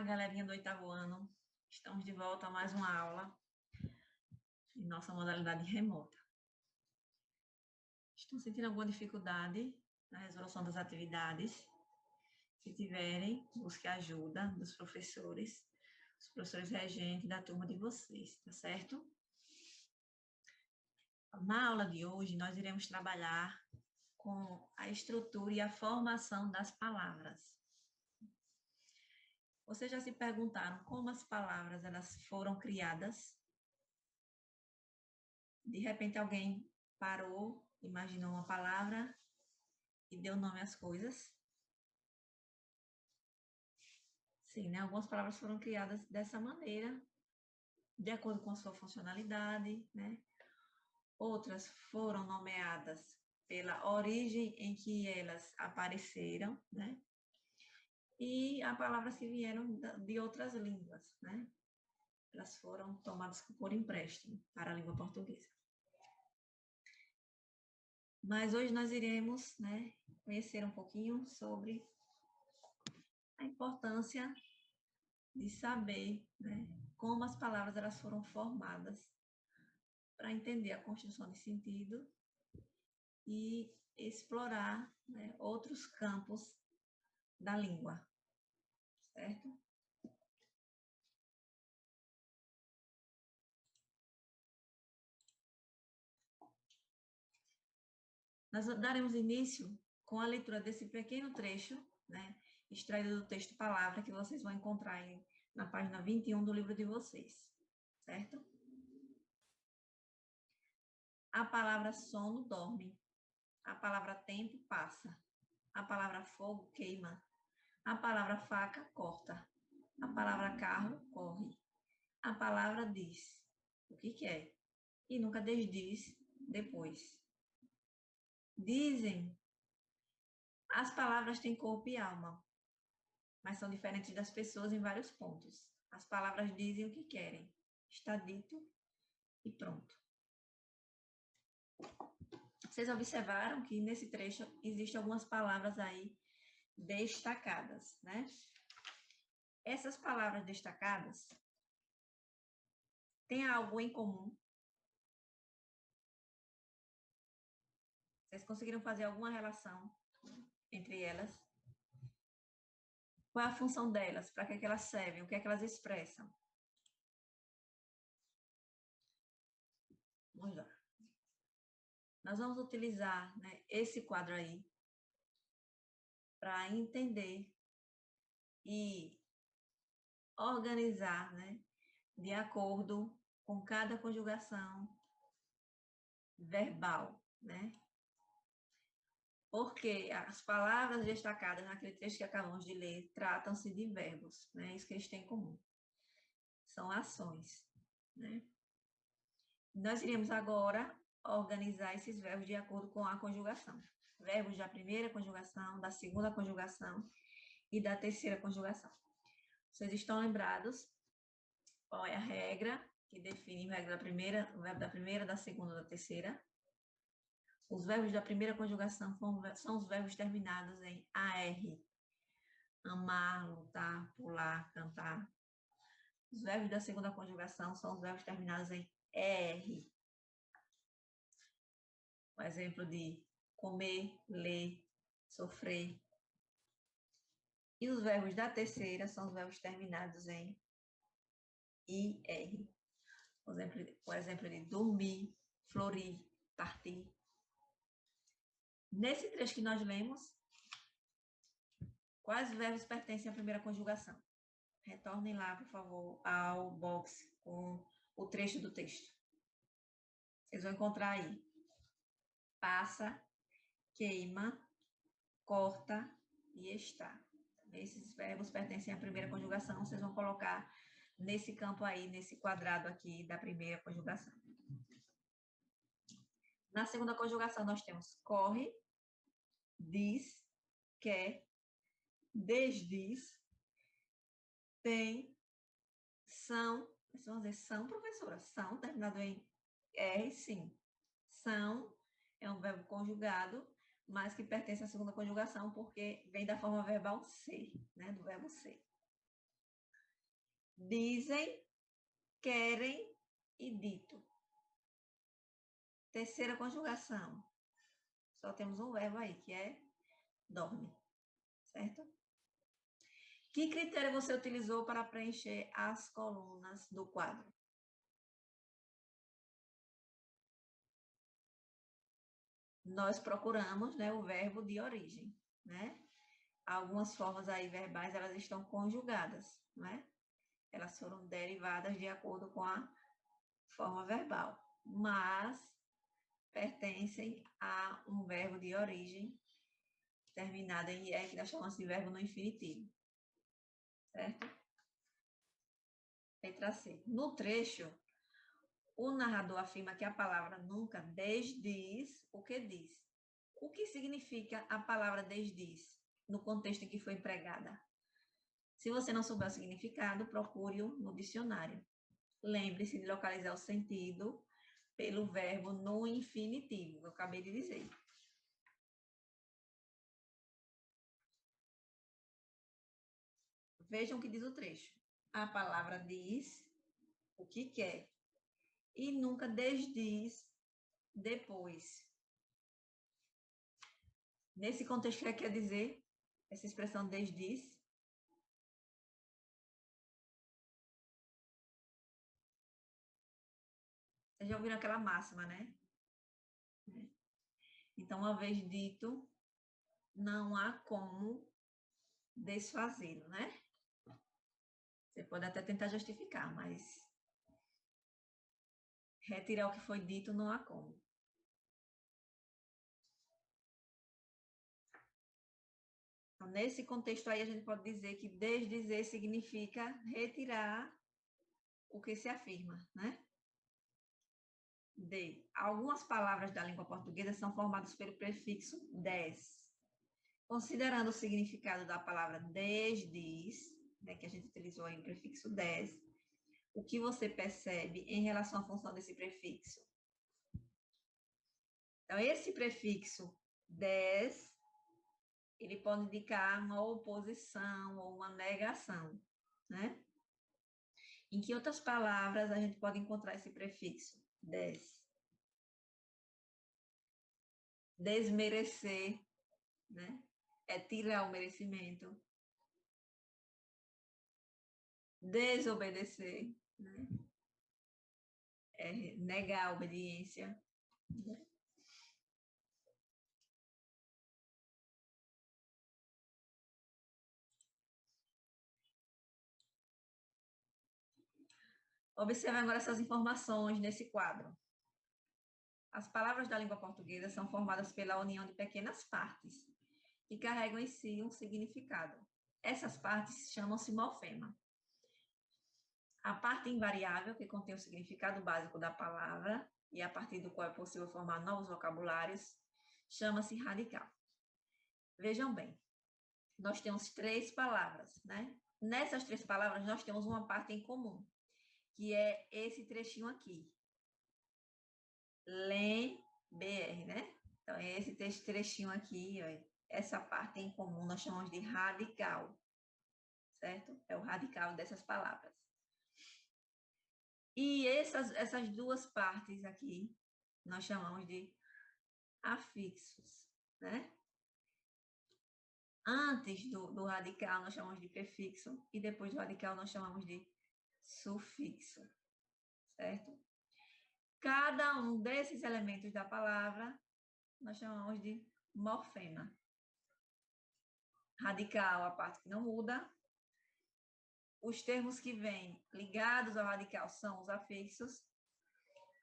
galerinha do 8º ano. Estamos de volta a mais uma aula em nossa modalidade remota. Estão sentindo alguma dificuldade na resolução das atividades? Se tiverem, busque a ajuda dos professores, os professores regentes da turma de vocês, tá certo? Na aula de hoje, nós iremos trabalhar com a estrutura e a formação das palavras. Vocês já se perguntaram como as palavras elas foram criadas? De repente alguém parou, imaginou uma palavra e deu nome às coisas? Sim, né? Algumas palavras foram criadas dessa maneira, de acordo com a sua funcionalidade, né? Outras foram nomeadas pela origem em que elas apareceram, né? E há palavras que vieram de outras línguas, né? Elas foram tomadas por empréstimo para a língua portuguesa. Mas hoje nós iremos, né, conhecer um pouquinho sobre a importância de saber, né, como as palavras elas foram formadas para entender a construção de sentido e explorar, né, outros campos da língua, certo? Nós daremos início com a leitura desse pequeno trecho, né, extraído do texto Palavra, que vocês vão encontrar na página 21 do livro de vocês, certo? A palavra sono dorme, a palavra tempo passa, a palavra fogo queima, a palavra faca corta, a palavra carro corre, a palavra diz o que quer e nunca desdiz depois. Dizem, as palavras têm corpo e alma, mas são diferentes das pessoas em vários pontos. As palavras dizem o que querem, está dito e pronto. Vocês observaram que nesse trecho existem algumas palavras aí destacadas, né? Essas palavras destacadas têm algo em comum? Vocês conseguiram fazer alguma relação entre elas? Qual é a função delas? Para que elas servem? O que é que elas expressam? Vamos lá. Nós vamos utilizar, né, esse quadro aí para entender e organizar, né, de acordo com cada conjugação verbal, né? Porque as palavras destacadas naquele texto que acabamos de ler tratam-se de verbos, né? Isso que eles têm em comum. São ações, né? Nós iremos agora organizar esses verbos de acordo com a conjugação. Verbos da primeira conjugação, da segunda conjugação e da terceira conjugação. Vocês estão lembrados qual é a regra que define o verbo da primeira, da segunda e da terceira? Os verbos da primeira conjugação são os verbos terminados em AR. Amar, lutar, pular, cantar. Os verbos da segunda conjugação são os verbos terminados em ER. O exemplo de comer, ler, sofrer. E os verbos da terceira são os verbos terminados em IR. O exemplo de dormir, florir, partir. Nesse trecho que nós lemos, quais verbos pertencem à primeira conjugação? Retornem lá, por favor, ao box com o trecho do texto. Vocês vão encontrar aí. Passa, queima, corta e está. Esses verbos pertencem à primeira conjugação. Vocês vão colocar nesse campo aí, nesse quadrado aqui da primeira conjugação. Na segunda conjugação, nós temos corre, diz, quer, desdiz, tem, são. Vamos dizer são, professora? São, terminado em R, sim. São é um verbo conjugado, mas que pertence à segunda conjugação, porque vem da forma verbal ser, né? Do verbo ser. dizem, querem e dito. Terceira conjugação. Só temos um verbo aí, que é dorme, certo? Que critério você utilizou para preencher as colunas do quadro? Nós procuramos, né, o verbo de origem, né? Algumas formas aí verbais, elas estão conjugadas, né? Elas foram derivadas de acordo com a forma verbal, mas pertencem a um verbo de origem terminado em er, que nós chamamos de verbo no infinitivo, certo? Letra C. No trecho, o narrador afirma que a palavra nunca desdiz o que diz. O que significa a palavra desdiz no contexto em que foi empregada? Se você não souber o significado, procure-o no dicionário. Lembre-se de localizar o sentido pelo verbo no infinitivo, eu acabei de dizer. Vejam o que diz o trecho. A palavra diz o que quer e nunca desdiz depois. Nesse contexto, o que quer dizer essa expressão desdiz? Vocês já ouviram aquela máxima, né? Então, uma vez dito, não há como desfazê-lo, né? Você pode até tentar justificar, mas retirar o que foi dito não há como. Então, nesse contexto aí, a gente pode dizer que desdizer significa retirar o que se afirma, né? D. Algumas palavras da língua portuguesa são formadas pelo prefixo des. Considerando o significado da palavra desdiz, né, que a gente utilizou aí o prefixo des, o que você percebe em relação à função desse prefixo? Então, esse prefixo des, ele pode indicar uma oposição ou uma negação, né? Em que outras palavras a gente pode encontrar esse prefixo des? Desmerecer, né? É tirar o merecimento. Desobedecer, né? É negar a obediência. Né? Observe agora essas informações nesse quadro. As palavras da língua portuguesa são formadas pela união de pequenas partes, que carregam em si um significado. Essas partes chamam-se morfema. A parte invariável, que contém o significado básico da palavra e a partir do qual é possível formar novos vocabulários, chama-se radical. Vejam bem, nós temos 3 palavras, né? Nessas 3 palavras, nós temos uma parte em comum, que é esse trechinho aqui. LEM-BR, né? Então, é esse trechinho aqui, ó, essa parte em comum nós chamamos de radical, certo? É o radical dessas palavras. E essas 2 partes aqui, nós chamamos de afixos, né? Antes do radical, nós chamamos de prefixo, e depois do radical, nós chamamos de sufixo, certo? Cada um desses elementos da palavra, nós chamamos de morfema. Radical, a parte que não muda. Os termos que vêm ligados ao radical são os afixos.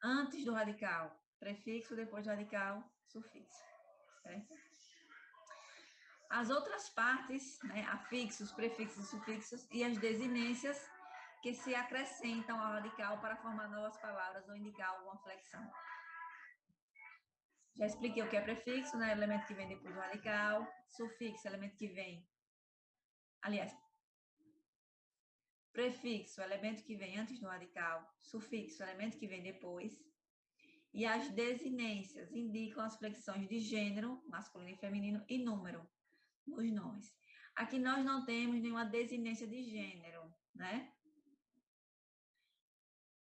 Antes do radical, prefixo, depois do radical, sufixo. Certo? As outras partes, né, afixos, prefixos, sufixos e as desinências que se acrescentam ao radical para formar novas palavras ou indicar alguma flexão. Já expliquei o que é prefixo, né? Elemento que vem depois do radical. Sufixo, elemento que vem. Aliás, prefixo, elemento que vem antes do radical. Sufixo, elemento que vem depois. E as desinências indicam as flexões de gênero, masculino e feminino, e número nos nomes. Aqui nós não temos nenhuma desinência de gênero, né?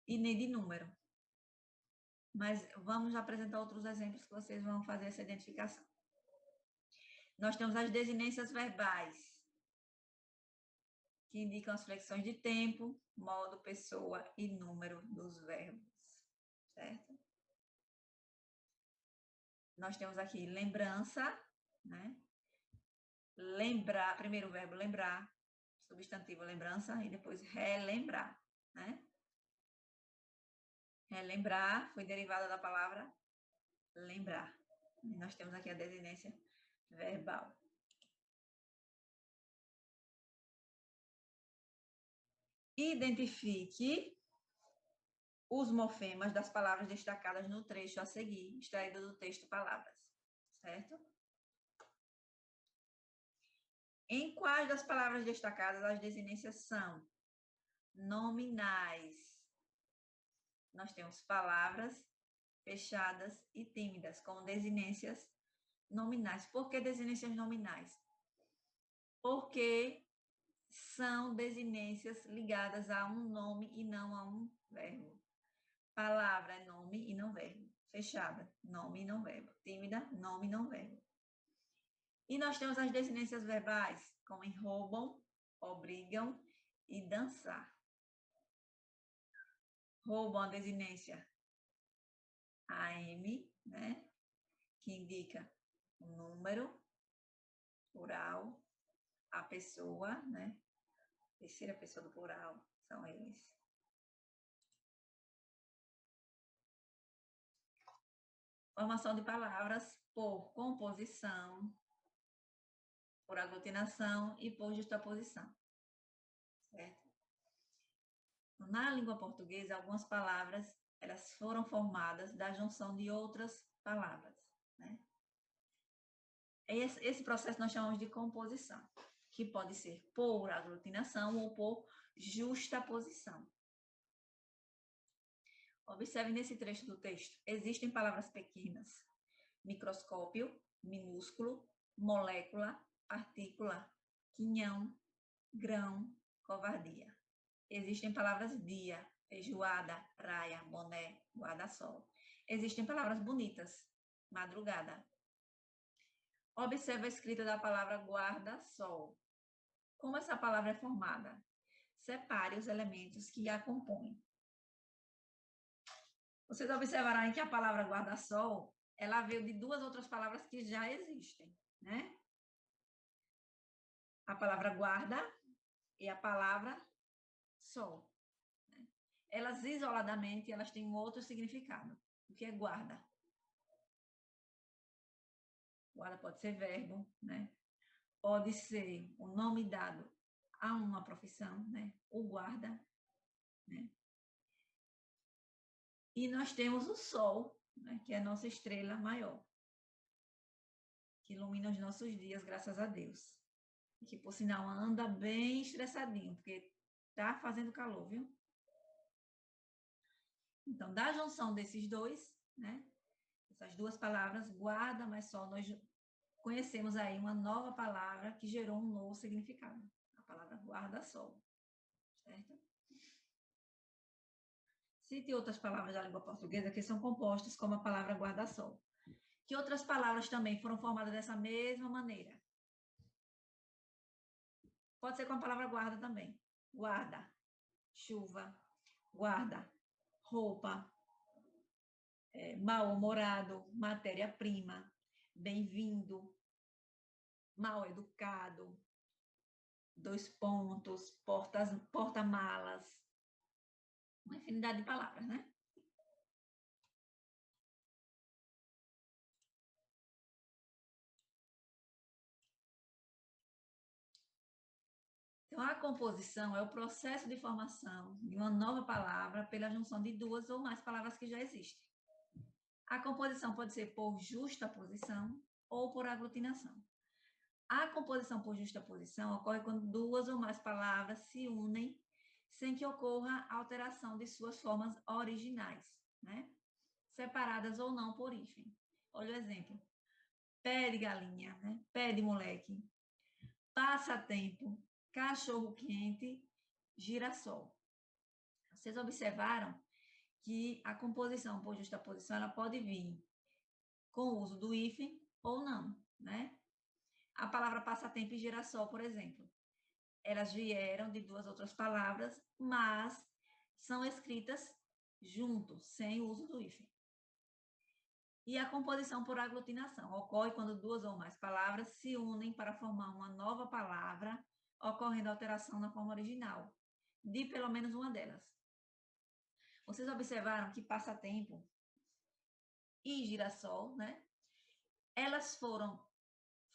e nem de número. Mas vamos apresentar outros exemplos que vocês vão fazer essa identificação. Nós temos as desinências verbais, que indicam as flexões de tempo, modo, pessoa e número dos verbos, certo? Nós temos aqui lembrança, né? Lembrar, primeiro o verbo lembrar, substantivo lembrança, e depois relembrar, né? Relembrar foi derivada da palavra lembrar. E nós temos aqui a desinência verbal. Identifique os morfemas das palavras destacadas no trecho a seguir, extraído do texto palavras, certo? Em quais das palavras destacadas as desinências são nominais? Nós temos palavras fechadas e tímidas, como desinências nominais. Por que desinências nominais? Porque são desinências ligadas a um nome e não a um verbo. Palavra é nome e não verbo. Fechada, nome e não verbo. Tímida, nome e não verbo. E nós temos as desinências verbais, como em roubam, obrigam e dançar. Roubam a desinência AM, né? Que indica o número, plural, a pessoa, né? Terceira pessoa do plural, são eles. Formação de palavras por composição, por aglutinação e por justaposição, certo? Na língua portuguesa, algumas palavras elas foram formadas da junção de outras palavras, né? Esse processo nós chamamos de composição, que pode ser por aglutinação ou por justaposição. Observe nesse trecho do texto, existem palavras pequenas, microscópio, minúsculo, molécula, partícula, quinhão, grão, covardia. Existem palavras dia, feijoada, praia, boné, guarda-sol. Existem palavras bonitas, madrugada. Observe a escrita da palavra guarda-sol. Como essa palavra é formada? Separe os elementos que a compõem. Vocês observarão aí que a palavra guarda-sol, ela veio de duas outras palavras que já existem, né? A palavra guarda e a palavra sol. Né? Elas, isoladamente, elas têm um outro significado. O que é guarda? Guarda pode ser verbo, né? Pode ser o nome dado a uma profissão, né? O guarda, né? E nós temos o sol, né? Que é a nossa estrela maior, que ilumina os nossos dias, graças a Deus. E que, por sinal, anda bem estressadinho, porque tá fazendo calor, viu? Então, da junção desses dois, né? Essas duas palavras, guarda, mas sol, nós conhecemos aí uma nova palavra que gerou um novo significado. A palavra guarda-sol, certo? Cite outras palavras da língua portuguesa que são compostas como a palavra guarda-sol. Que outras palavras também foram formadas dessa mesma maneira? Pode ser com a palavra guarda também. Guarda, chuva, guarda, roupa, mal-humorado, matéria-prima, bem-vindo, mal-educado, dois pontos, porta-malas, uma infinidade de palavras, né? Então, a composição é o processo de formação de uma nova palavra pela junção de duas ou mais palavras que já existem. A composição pode ser por justaposição ou por aglutinação. A composição por justaposição ocorre quando duas ou mais palavras se unem sem que ocorra alteração de suas formas originais, né? Separadas ou não por hífen. Olha o exemplo. Pé de galinha, né? Pé de moleque. Passatempo, cachorro quente, girassol. Vocês observaram que a composição por justaposição ela pode vir com o uso do hífen ou não, né? A palavra passatempo e girassol, por exemplo, elas vieram de duas outras palavras, mas são escritas juntos, sem o uso do hífen. E a composição por aglutinação ocorre quando duas ou mais palavras se unem para formar uma nova palavra, ocorrendo alteração na forma original, de pelo menos uma delas. Vocês observaram que passatempo e girassol, né? Elas foram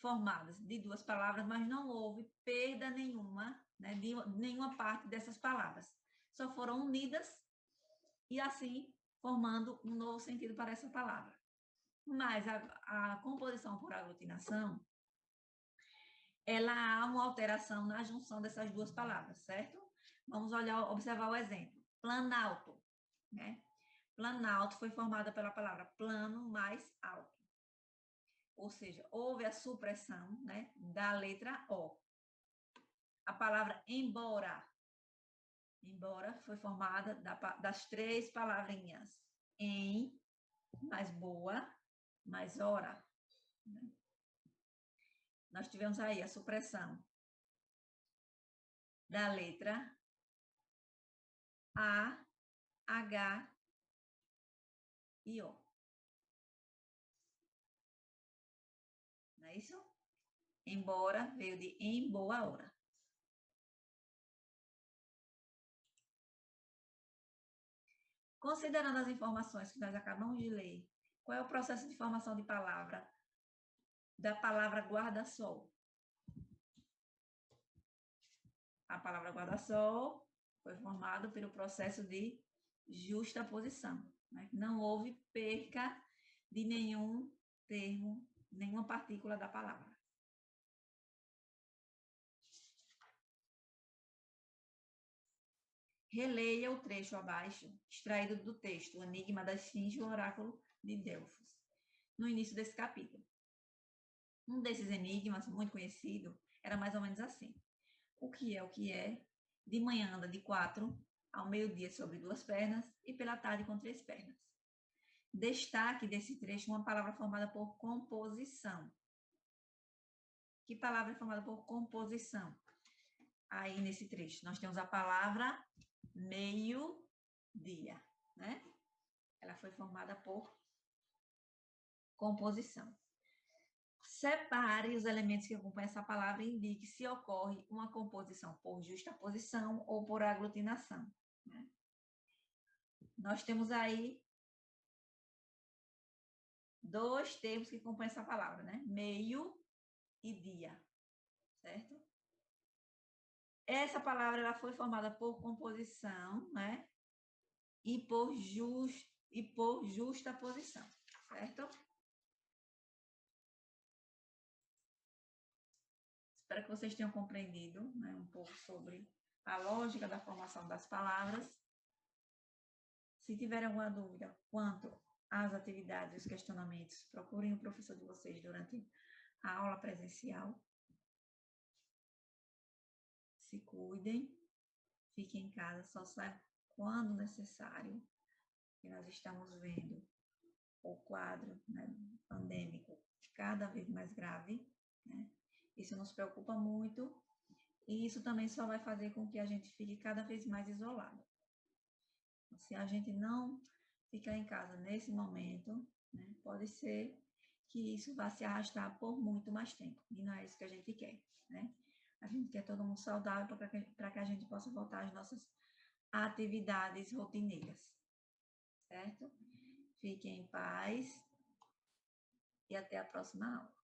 formadas de duas palavras, mas não houve perda nenhuma, né, de nenhuma parte dessas palavras. Só foram unidas e assim formando um novo sentido para essa palavra. Mas a composição por aglutinação, ela há uma alteração na junção dessas duas palavras, certo? Vamos observar o exemplo. Planalto, né? Planalto foi formada pela palavra plano mais alto. Ou seja, houve a supressão, né, da letra O. A palavra embora. Embora foi formada das três palavrinhas em, mais boa, mais hora. Né? Nós tivemos aí a supressão da letra A, H e O. Não é isso? Embora veio de em boa hora. Considerando as informações que nós acabamos de ler, qual é o processo de formação de palavra da palavra guarda-sol? A palavra guarda-sol foi formada pelo processo de justaposição. Né? Não houve perca de nenhum termo, nenhuma partícula da palavra. Releia o trecho abaixo, extraído do texto O Enigma da Esfinge e o Oráculo de Delfos, no início desse capítulo. Um desses enigmas, muito conhecido, era mais ou menos assim. O que é, de manhã anda de 4, ao meio-dia sobre 2 pernas e pela tarde com 3 pernas. Destaque desse trecho uma palavra formada por composição. Que palavra é formada por composição? Aí nesse trecho nós temos a palavra meio-dia, né? Ela foi formada por composição. Separe os elementos que acompanham essa palavra e indique se ocorre uma composição por justaposição ou por aglutinação. Né? Nós temos aí dois termos que compõem essa palavra, né? Meio e dia, certo? Essa palavra ela foi formada por composição, né? E por justaposição, certo? Espero que vocês tenham compreendido, né, um pouco sobre a lógica da formação das palavras. Se tiverem alguma dúvida quanto às atividades e os questionamentos, procurem o professor de vocês durante a aula presencial. Se cuidem, fiquem em casa, só saiam quando necessário, que nós estamos vendo o quadro, né, pandêmico cada vez mais grave, né? Isso nos preocupa muito e isso também só vai fazer com que a gente fique cada vez mais isolado. Se a gente não ficar em casa nesse momento, né, pode ser que isso vá se arrastar por muito mais tempo. E não é isso que a gente quer, né? A gente quer todo mundo saudável para que a gente possa voltar às nossas atividades rotineiras, certo? Fiquem em paz e até a próxima aula.